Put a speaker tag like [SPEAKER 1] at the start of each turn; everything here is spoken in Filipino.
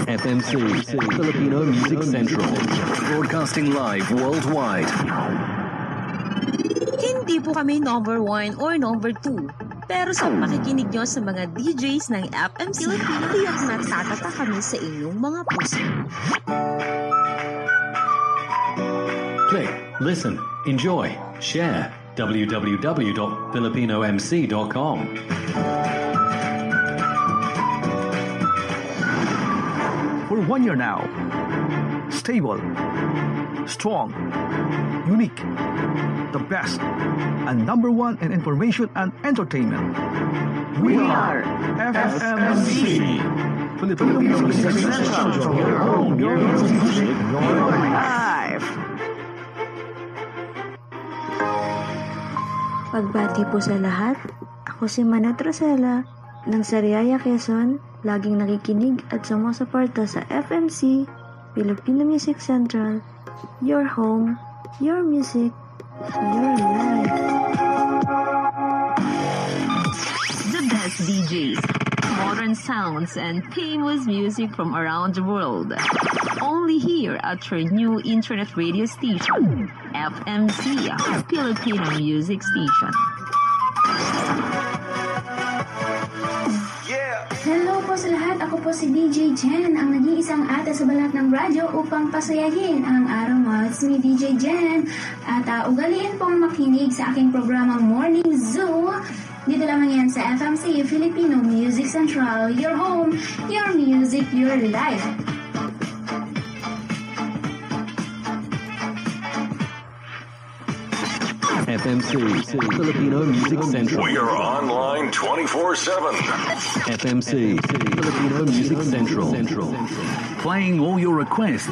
[SPEAKER 1] FMC, Filipino Music Central. Broadcasting live worldwide.
[SPEAKER 2] Hindi po kami number 1 or number 2. Pero sa pakikinig nyo sa mga DJs ng FMC Filipino, tiyak natatata kami sa inyong mga puso.
[SPEAKER 1] Click, listen, enjoy, share. www.filipinomc.com.
[SPEAKER 3] For 1 year now, stable, strong, unique, the best, and number 1 in information and entertainment. We are FMC. Filipino Music Central. Your home, your music, your life.
[SPEAKER 4] Pagbati po sa lahat, ako si Manat Rosella ng Sariaya, Quezon, laging nakikinig at sumusuporta sa FMC, Filipino Music Central, your home, your music, your life.
[SPEAKER 2] The best DJs, modern sounds, and famous music from around the world. Only here at your new internet radio station, FMC, Filipino Music Station.
[SPEAKER 5] Hello po sa lahat, ako po si DJ Jen, ang nag-iisang ate sa balat ng radyo upang pasayahin ang araw mo. It's me, DJ Jen, at ugaliin pong makinig sa aking programang Morning Zoo. Dito lamang yan sa FMC, Filipino Music Central, your home, your music, your life.
[SPEAKER 1] FMC, Filipino Music Central.
[SPEAKER 6] We are online 24/7.
[SPEAKER 1] FMC, Filipino Music Central.
[SPEAKER 3] Playing all your requests